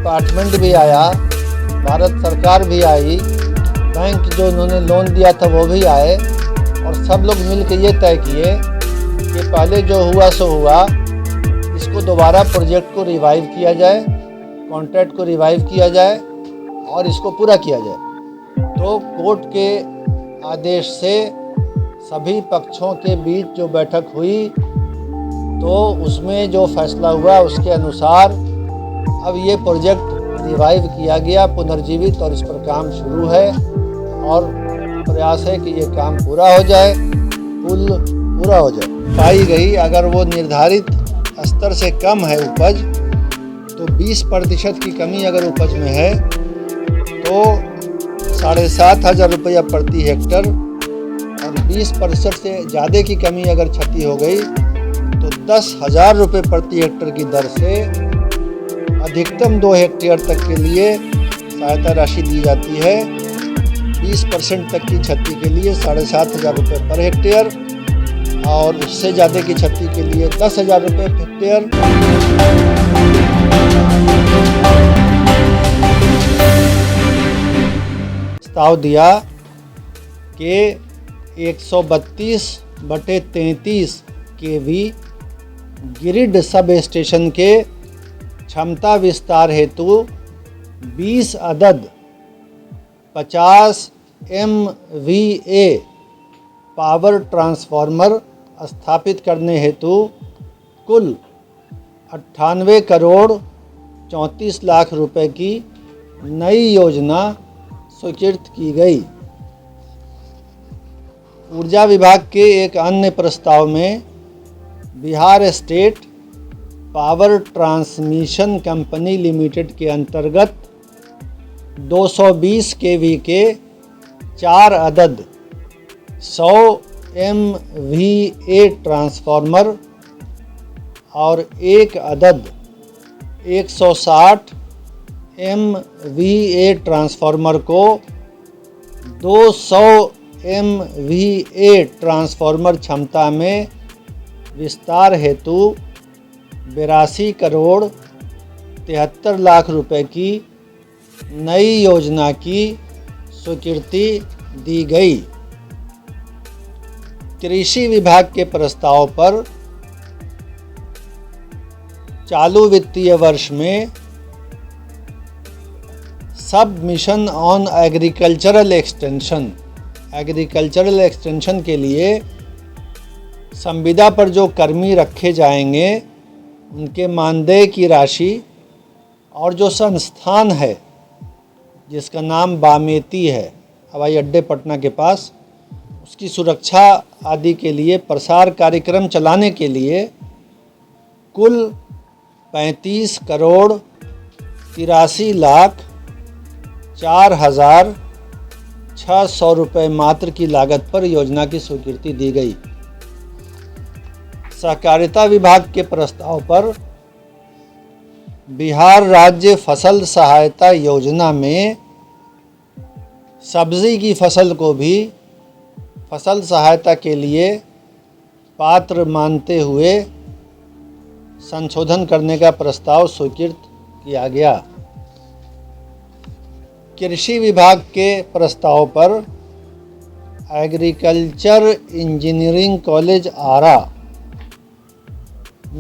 Department भी आया, भारत सरकार भी आई, बैंक जो उन्होंने लोन दिया था वो भी आए, और सब लोग मिल के ये तय किए कि पहले जो हुआ सो हुआ, इसको दोबारा प्रोजेक्ट को रिवाइव किया जाए, कॉन्ट्रैक्ट को रिवाइव किया जाए और इसको पूरा किया जाए। तो कोर्ट के आदेश से सभी पक्षों के बीच जो बैठक हुई, तो उसमें जो फैसला हुआ उसके अनुसार अब ये प्रोजेक्ट रिवाइव किया गया, पुनर्जीवित, और इस पर काम शुरू है और प्रयास है कि ये काम पूरा हो जाए, पुल पूरा हो जाए। पाई गई अगर वो निर्धारित स्तर से कम है उपज, तो 20% की कमी अगर उपज में है तो 7,500 रुपया प्रति हेक्टर, और 20% से ज़्यादा की कमी अगर क्षति हो गई तो 10,000 रुपये प्रति हेक्टर की दर से अधिकतम 2 हेक्टेयर तक के लिए सहायता राशि दी जाती है। 20% तक की क्षति के लिए 7,500 रुपये पर हेक्टेयर, और उससे ज़्यादा की क्षति के लिए 10,000 रुपये हेक्टेयर। प्रस्ताव दिया कि 132/33 kV ग्रिड सब स्टेशन के क्षमता विस्तार हेतु 20 अदद 50 MVA पावर ट्रांसफार्मर स्थापित करने हेतु कुल 98 करोड़ 34 लाख रुपए की नई योजना स्वीकृत की गई। ऊर्जा विभाग के एक अन्य प्रस्ताव में Bihar state power transmission company limited के अंतर्गत 220 kV के 4 अदद 100 MVA ट्रांसफार्मर और 1 अदद 160 MVA ट्रांसफार्मर को 200 MVA ट्रांसफार्मर क्षमता में विस्तार हेतु 82 करोड़ 73 लाख रुपए की नई योजना की स्वीकृति दी गई। कृषि विभाग के प्रस्ताव पर चालू वित्तीय वर्ष में सब मिशन ऑन एग्रीकल्चरल एक्सटेंशन के लिए संविदा पर जो कर्मी रखे जाएंगे उनके मानदेय की राशि, और जो संस्थान है जिसका नाम बामेती है हवाई अड्डे पटना के पास, उसकी सुरक्षा आदि के लिए प्रसार कार्यक्रम चलाने के लिए कुल 35 करोड़ 83 लाख 4,600 रुपये मात्र की लागत पर योजना की स्वीकृति दी गई। सहकारिता विभाग के प्रस्ताव पर बिहार राज्य फसल सहायता योजना में सब्जी की फसल को भी फसल सहायता के लिए पात्र मानते हुए संशोधन करने का प्रस्ताव स्वीकृत किया गया। कृषि विभाग के प्रस्ताव पर एग्रीकल्चर इंजीनियरिंग कॉलेज आरा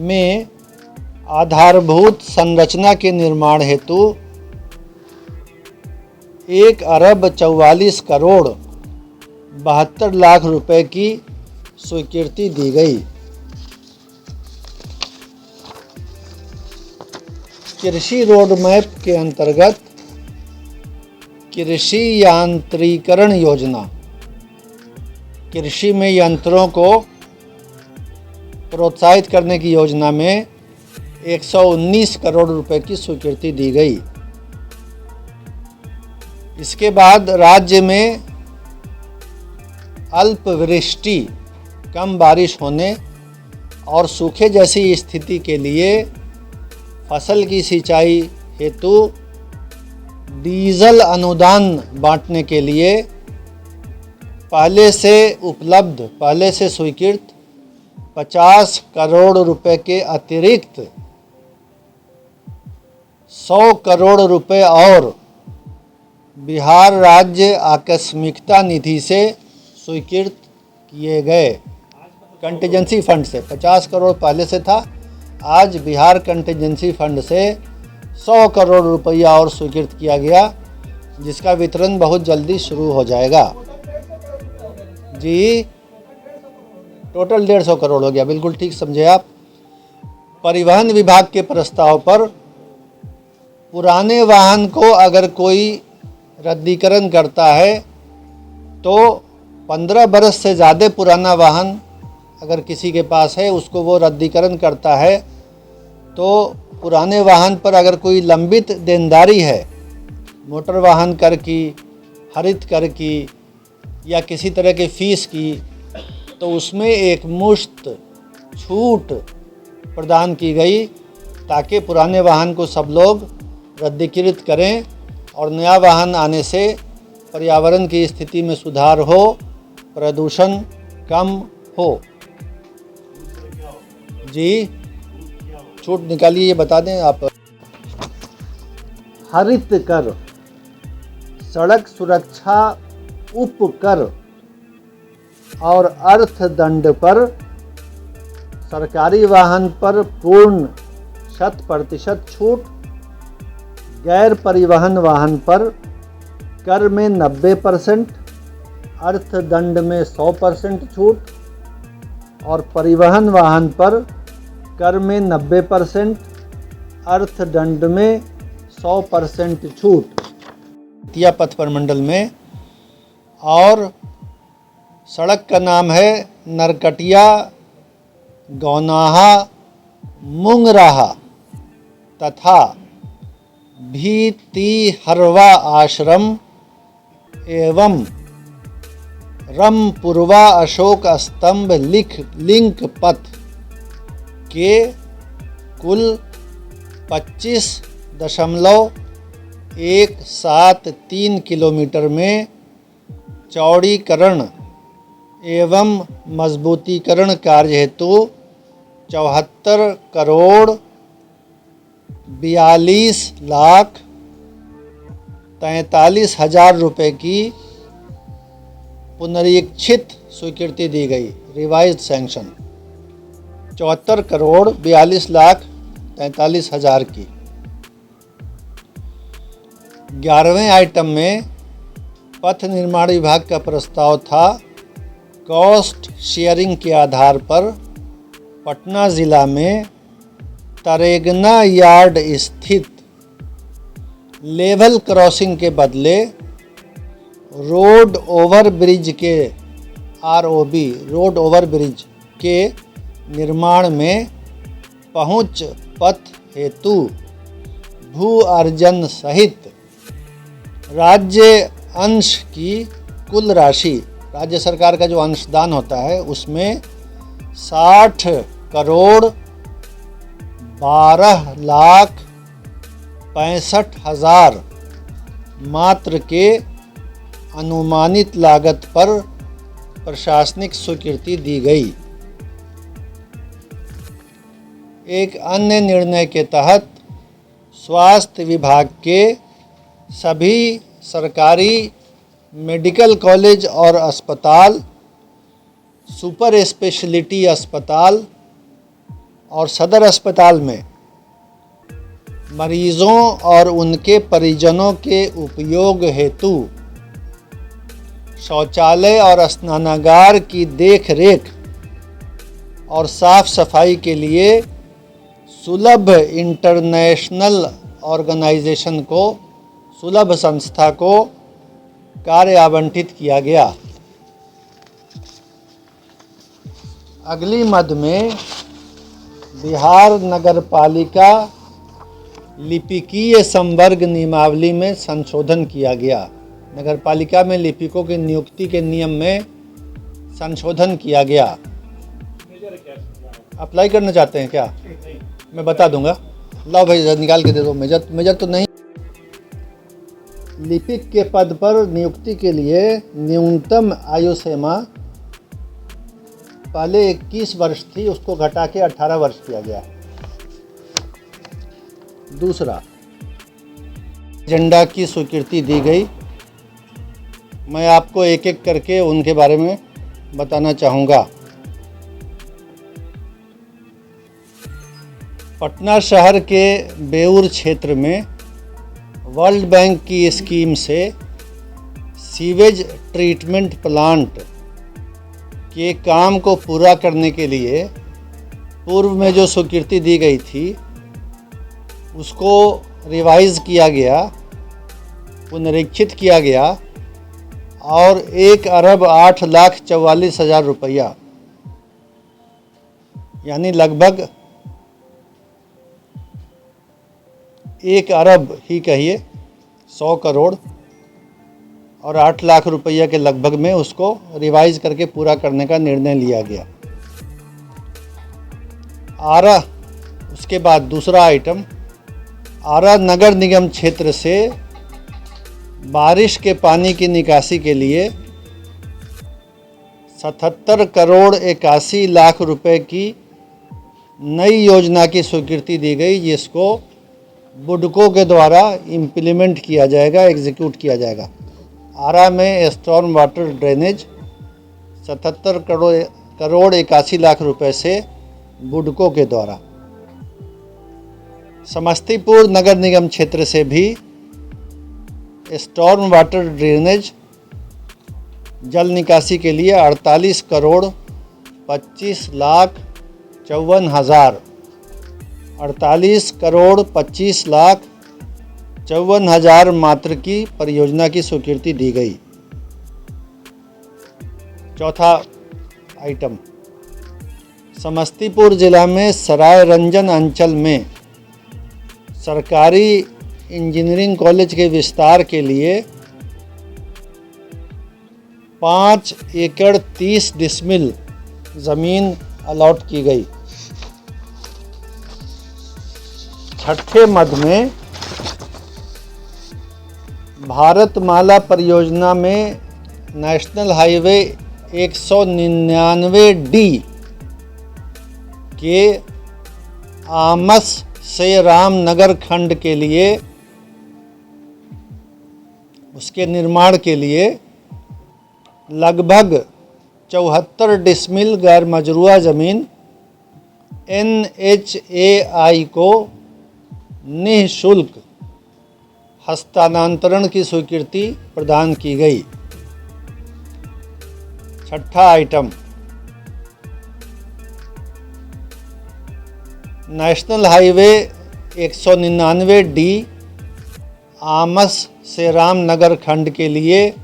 में आधारभूत संरचना के निर्माण हेतु 1 अरब 44 करोड़ 72 लाख रुपए की स्वीकृति दी गई। कृषि रोड मैप के अंतर्गत कृषि यांत्रिकरण योजना, कृषि में यंत्रों को प्रोत्साहित करने की योजना में 119 करोड़ रुपए की स्वीकृति दी गई। इसके बाद राज्य में अल्पवृष्टि, कम बारिश होने और सूखे जैसी स्थिति के लिए फसल की सिंचाई हेतु डीजल अनुदान बांटने के लिए पहले से स्वीकृत 50 करोड़ रुपए के अतिरिक्त 100 करोड़ रुपए और बिहार राज्य आकस्मिकता निधि से स्वीकृत किए गए। कंटीजेंसी फंड से 50 करोड़ पहले से था, आज बिहार कंटीजेंसी फंड से 100 करोड़ रुपया और स्वीकृत किया गया, जिसका वितरण बहुत जल्दी शुरू हो जाएगा। जी, टोटल 150 करोड़ हो गया, बिल्कुल ठीक समझे आप। परिवहन विभाग के प्रस्ताव पर पुराने वाहन को अगर कोई रद्दीकरण करता है तो 15 बरस से ज़्यादा पुराना वाहन अगर किसी के पास है, उसको वो रद्दीकरण करता है तो पुराने वाहन पर अगर कोई लंबित देनदारी है, मोटर वाहन कर की, हरित कर की या किसी तरह के फीस की, तो उसमें एक मुश्त छूट प्रदान की गई ताकि पुराने वाहन को सब लोग रद्दीकृत करें और नया वाहन आने से पर्यावरण की स्थिति में सुधार हो, प्रदूषण कम हो। जी, छूट निकालिए, ये बता दें आप। हरित कर, सड़क सुरक्षा उपकर और अर्थदंड पर सरकारी वाहन पर पूर्ण 100% छूट, गैर परिवहन वाहन पर कर में 90%, अर्थदंड में 100% छूट और परिवहन वाहन पर कर में 90%, अर्थदंड में 100% छूट तिया पथ प्रमंडल में। और सड़क का नाम है नरकटिया गौनाहा मुंगराहा तथा भीतिहरवा आश्रम एवं रमपुरवा अशोक स्तंभ लिंक पथ के कुल 25.173 किलोमीटर में चौड़ीकरण एवं मजबूतीकरण कार्य हेतु 74 करोड़ 42,43,000 रुपये की पुनरीक्षित स्वीकृति दी गई, रिवाइज्ड सैंक्शन 74 करोड़ 42,43,000 की। 11वें आइटम में पथ निर्माण विभाग का प्रस्ताव था कॉस्ट शेयरिंग के आधार पर पटना ज़िला में तरेगना यार्ड स्थित लेवल क्रॉसिंग के बदले रोड ओवर ब्रिज के ROB रोड ओवर ब्रिज के निर्माण में पहुंच पथ हेतु भू अर्जन सहित राज्य अंश की कुल राशि, राज्य सरकार का जो अंशदान होता है उसमें 60 करोड़ 12,65,000 मात्र के अनुमानित लागत पर प्रशासनिक स्वीकृति दी गई। एक अन्य निर्णय के तहत स्वास्थ्य विभाग के सभी सरकारी मेडिकल कॉलेज और अस्पताल, सुपर स्पेशलिटी अस्पताल और सदर अस्पताल में मरीजों और उनके परिजनों के उपयोग हेतु शौचालय और स्नानागार की देखरेख और साफ सफाई के लिए सुलभ इंटरनेशनल ऑर्गेनाइजेशन को, सुलभ संस्था को कार्य आवंटित किया गया। अगली मद में बिहार नगर पालिका लिपिकीय संवर्ग नियमावली में संशोधन किया गया। नगर पालिका में लिपिकों की नियुक्ति के नियम में संशोधन किया गया। अप्लाई करना चाहते हैं क्या? मैं बता दूंगा, लाओ भाई निकाल के दे दो। मेजर तो नहीं। लिपिक के पद पर नियुक्ति के लिए न्यूनतम आयु सीमा पहले 21 वर्ष थी, उसको घटा के 18 वर्ष किया गया। दूसरा, एजेंडा की स्वीकृति दी गई। मैं आपको एक एक करके उनके बारे में बताना चाहूँगा। पटना शहर के बेउर क्षेत्र में वर्ल्ड बैंक की स्कीम से सीवेज ट्रीटमेंट प्लांट के काम को पूरा करने के लिए पूर्व में जो स्वीकृति दी गई थी उसको रिवाइज़ किया गया, पुनरीक्षित किया गया और 1,08,44,000 रुपया यानी लगभग 1 अरब ही कहिए 100 करोड़ और 8 लाख रुपया के लगभग में उसको रिवाइज करके पूरा करने का निर्णय लिया गया। आरा, उसके बाद दूसरा आइटम, आरा नगर निगम क्षेत्र से बारिश के पानी की निकासी के लिए 77 करोड़ 81 लाख रुपए की नई योजना की स्वीकृति दी गई, जिसको बुडको के द्वारा इम्प्लीमेंट किया जाएगा, एग्जीक्यूट किया जाएगा। आरा में storm water drainage 77 crore 81 lakh रुपए से बुडको के द्वारा। समस्तीपुर नगर निगम क्षेत्र से भी स्टॉर्म वाटर ड्रेनेज जल निकासी के लिए 48 करोड़ 25 लाख 54 हज़ार 48 करोड़ 25 लाख 54 हज़ार मात्र की परियोजना की स्वीकृति दी गई। चौथा आइटम, समस्तीपुर जिला में सराय रंजन अंचल में सरकारी इंजीनियरिंग कॉलेज के विस्तार के लिए 5 एकड़ 30 डिसमिल ज़मीन अलॉट की गई। छठे मद में भारतमाला परियोजना में नेशनल हाईवे 199D के आमस से रामनगर खंड के लिए, उसके निर्माण के लिए लगभग 74 डिसमिल गैर मजरूआ ज़मीन NHAI को निःशुल्क हस्तांतरण की स्वीकृति प्रदान की गई। छठा item, national highway 199D Amas से रामनगर खंड के लिए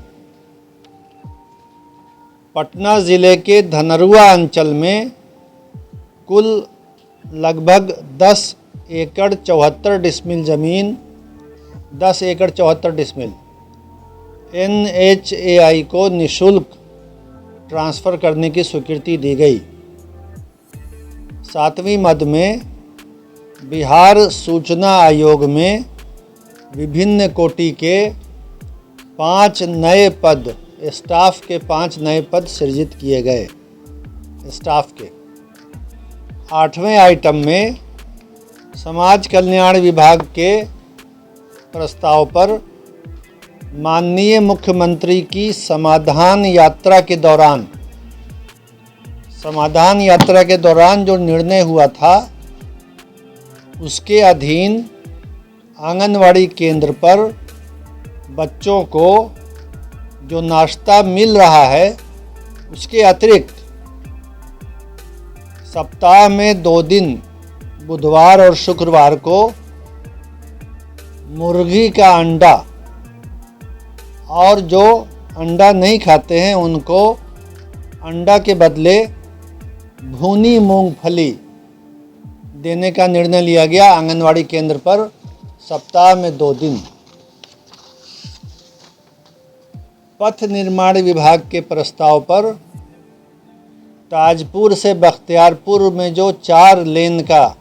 पटना ज़िले के धनरुआ अंचल में कुल लगभग 10 एकड़ 74 डिसमिल ज़मीन 10 एकड़ 74 डिसमिल NHAI को निःशुल्क ट्रांसफ़र करने की स्वीकृति दी गई। सातवीं मद में बिहार सूचना आयोग में विभिन्न कोटि के 5 नए पद, स्टाफ के 5 नए पद सृजित किए गए स्टाफ के। आठवें आइटम में समाज कल्याण विभाग के प्रस्ताव पर माननीय मुख्यमंत्री की समाधान यात्रा के दौरान जो निर्णय हुआ था उसके अधीन आंगनवाड़ी केंद्र पर बच्चों को जो नाश्ता मिल रहा है उसके अतिरिक्त सप्ताह में 2 दिन बुधवार और शुक्रवार को मुर्गी का अंडा, और जो अंडा नहीं खाते हैं उनको अंडा के बदले भुनी मूंगफली देने का निर्णय लिया गया आंगनवाड़ी केंद्र पर सप्ताह में 2 दिन। पथ निर्माण विभाग के प्रस्ताव पर ताजपुर से बख्तियारपुर में जो 4 लेन का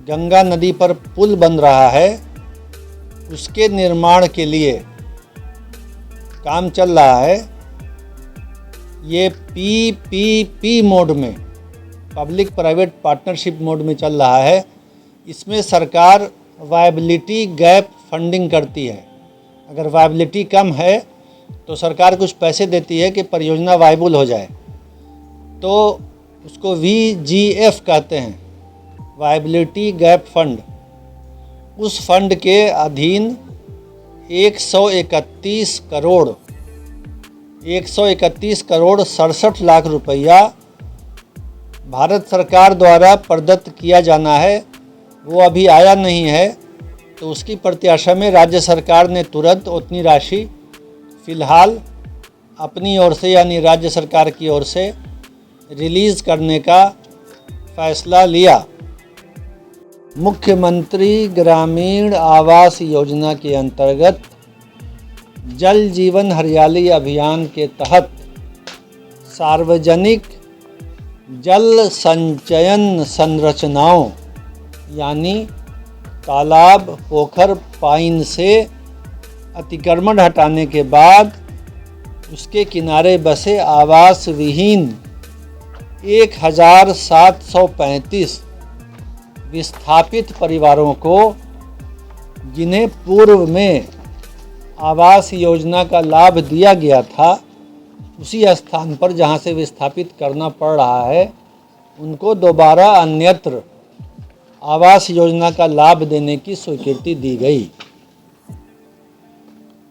गंगा नदी पर पुल बन रहा है उसके निर्माण के लिए काम चल रहा है। ये PPP मोड में, पब्लिक प्राइवेट पार्टनरशिप मोड में चल रहा है। इसमें सरकार वायबिलिटी गैप फंडिंग करती है। अगर वायबिलिटी कम है तो सरकार कुछ पैसे देती है कि परियोजना वायबल हो जाए, तो उसको VGF कहते हैं, वायबिलिटी गैप फंड। उस फंड के अधीन 131 करोड़ 67 लाख रुपया भारत सरकार द्वारा प्रदत्त किया जाना है। वो अभी आया नहीं है, तो उसकी प्रत्याशा में राज्य सरकार ने तुरंत उतनी राशि फ़िलहाल अपनी ओर से, यानी राज्य सरकार की ओर से रिलीज़ करने का फैसला लिया। मुख्यमंत्री ग्रामीण आवास योजना के अंतर्गत जल जीवन हरियाली अभियान के तहत सार्वजनिक जल संचयन संरचनाओं यानी तालाब, पोखर, पाइन से अतिक्रमण हटाने के बाद उसके किनारे बसे आवास विहीन 1735 विस्थापित परिवारों को, जिन्हें पूर्व में आवास योजना का लाभ दिया गया था, उसी स्थान पर जहां से विस्थापित करना पड़ रहा है, उनको दोबारा अन्यत्र आवास योजना का लाभ देने की स्वीकृति दी गई।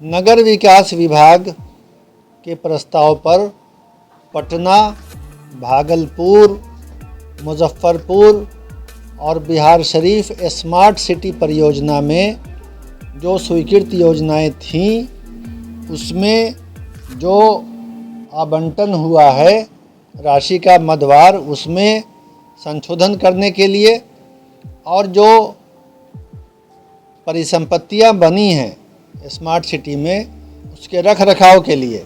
नगर विकास विभाग के प्रस्ताव पर पटना, भागलपुर, मुजफ्फरपुर और बिहार शरीफ स्मार्ट सिटी परियोजना में जो स्वीकृत योजनाएं थीं, उसमें जो आवंटन हुआ है राशि का मदवार, उसमें संशोधन करने के लिए और जो परिसंपत्तियां बनी हैं स्मार्ट सिटी में, उसके रख रखाव के लिए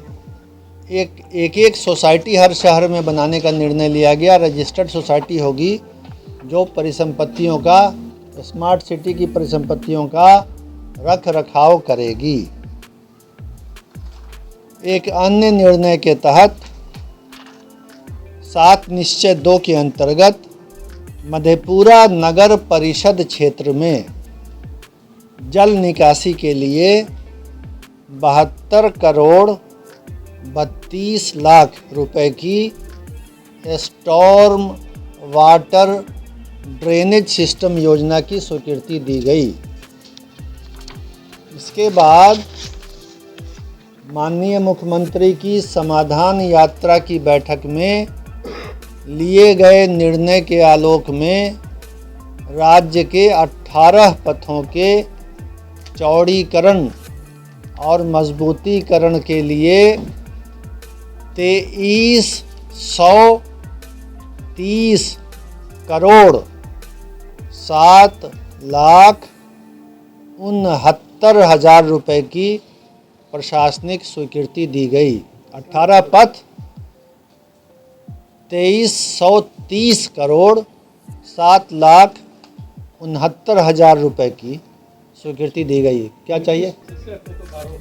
एक सोसाइटी हर शहर में बनाने का निर्णय लिया गया। रजिस्टर्ड सोसाइटी होगी जो परिसंपत्तियों का, स्मार्ट सिटी की परिसंपत्तियों का रख रखाव करेगी। एक अन्य निर्णय के तहत 7 निश्चय 2 के अंतर्गत मधेपुरा नगर परिषद क्षेत्र में जल निकासी के लिए 72 करोड़ 32 लाख रुपए की स्टॉर्म वाटर ड्रेनेज सिस्टम योजना की स्वीकृति दी गई। इसके बाद माननीय मुख्यमंत्री की समाधान यात्रा की बैठक में लिए गए निर्णय के आलोक में राज्य के 18 पथों के चौड़ीकरण और मजबूतीकरण के लिए 2330 करोड़ 7,69,000 रुपए की प्रशासनिक स्वीकृति दी गई। 18 पथ 2330 करोड़ 7,69,000 रुपए की स्वीकृति दी गई। क्या चाहिए?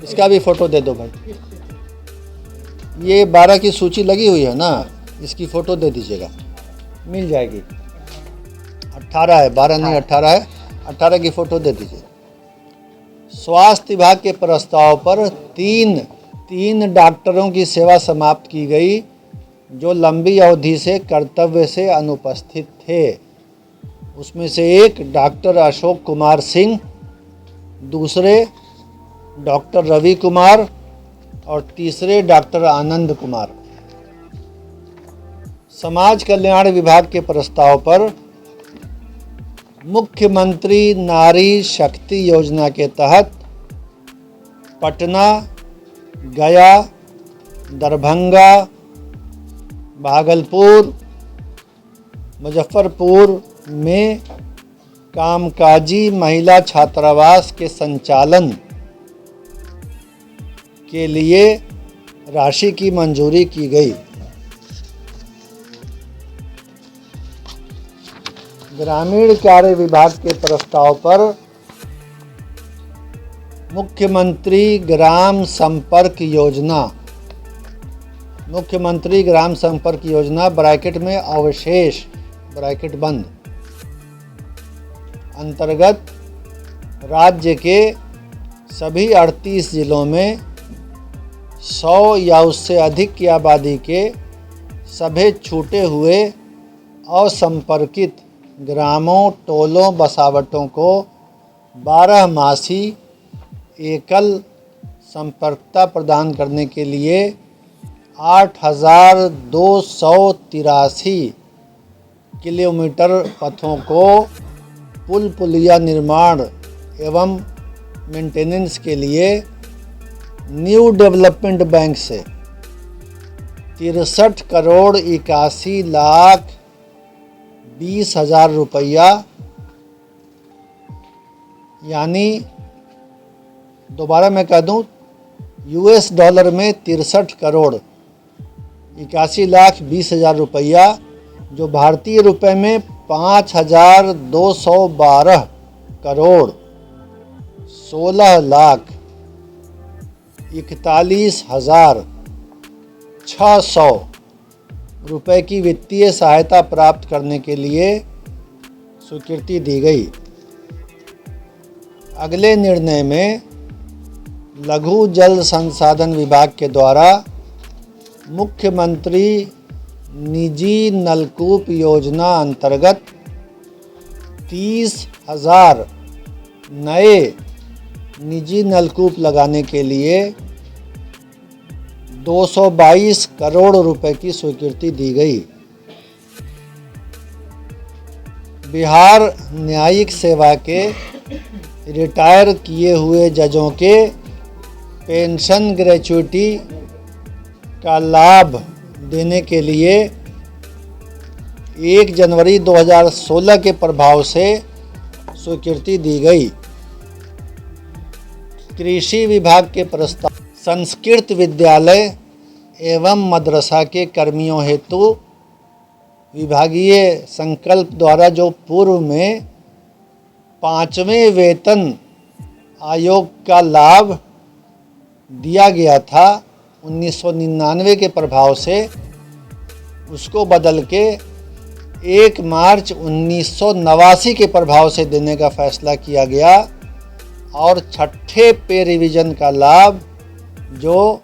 इसका भी फ़ोटो दे दो भाई। ये 12 की सूची लगी हुई है ना, इसकी फ़ोटो दे दीजिएगा, मिल जाएगी। 18 है, 12 नहीं 18 है, 18 की फ़ोटो दे दीजिए। स्वास्थ्य विभाग के प्रस्ताव पर तीन डॉक्टरों की सेवा समाप्त की गई जो लंबी अवधि से कर्तव्य से अनुपस्थित थे। उसमें से एक डॉक्टर अशोक कुमार सिंह, दूसरे डॉक्टर रवि कुमार और तीसरे डॉक्टर आनंद कुमार। समाज कल्याण विभाग के प्रस्ताव पर मुख्यमंत्री नारी शक्ति योजना के तहत पटना, गया, दरभंगा, भागलपुर, मुजफ्फरपुर में कामकाजी महिला छात्रावास के संचालन के लिए राशि की मंजूरी की गई। ग्रामीण कार्य विभाग के प्रस्ताव पर मुख्यमंत्री ग्राम संपर्क योजना ब्रैकेट में अवशेष ब्रैकेट बंद अंतर्गत राज्य के सभी 38 ज़िलों में 100 या उससे अधिक की आबादी के सभी छूटे हुए असंपर्कित ग्रामों, टोलों, बसावटों को 12 मासी एकल संपर्कता प्रदान करने के लिए 8,283 किलोमीटर पथों को पुल पुलिया निर्माण एवं मेंटेनेंस के लिए न्यू डेवलपमेंट बैंक से 63 करोड़ 81 लाख 20 हज़ार रुपया, यानी दोबारा मैं कह दूं, US डॉलर में 63 करोड़ 81 लाख 20 हज़ार रुपया, जो भारतीय रुपए में 5,212 करोड़ 16 लाख 41,600 रुपए की वित्तीय सहायता प्राप्त करने के लिए स्वीकृति दी गई। अगले निर्णय में लघु जल संसाधन विभाग के द्वारा मुख्यमंत्री निजी नलकूप योजना अंतर्गत 30,000 नए निजी नलकूप लगाने के लिए 222 करोड़ रुपए की स्वीकृति दी गई। बिहार न्यायिक सेवा के रिटायर किए हुए जजों के पेंशन ग्रेच्युटी का लाभ देने के लिए 1 जनवरी 2016 के प्रभाव से स्वीकृति दी गई। कृषि विभाग के प्रस्ताव संस्कृत विद्यालय एवं मदरसा के कर्मियों हेतु विभागीय संकल्प द्वारा जो पूर्व में 5वें वेतन आयोग का लाभ दिया गया था 1999 के प्रभाव से, उसको बदल के 1 मार्च 1989 के प्रभाव से देने का फैसला किया गया और छठे पे रिवीजन का लाभ जो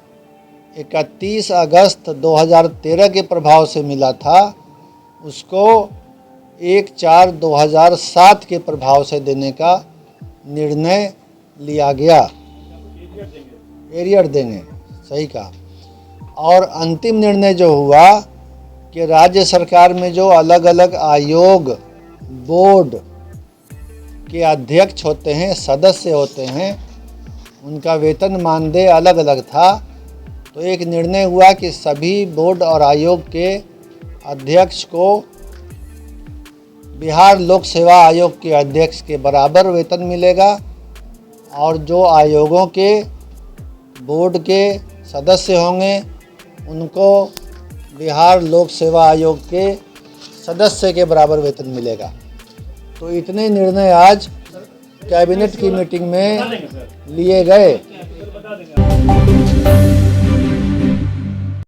31 अगस्त 2013 के प्रभाव से मिला था उसको 1/4/2007 के प्रभाव से देने का निर्णय लिया गया। एरियर देंगे, सही कहा। और अंतिम निर्णय जो हुआ कि राज्य सरकार में जो अलग अलग आयोग, बोर्ड के अध्यक्ष होते हैं, सदस्य होते हैं, उनका वेतन मानदेय अलग अलग था। तो एक निर्णय हुआ कि सभी बोर्ड और आयोग के अध्यक्ष को बिहार लोक सेवा आयोग के अध्यक्ष के बराबर वेतन मिलेगा और जो आयोगों के, बोर्ड के सदस्य होंगे उनको बिहार लोक सेवा आयोग के सदस्य के बराबर वेतन मिलेगा। तो इतने निर्णय आज कैबिनेट की मीटिंग में लिए गए।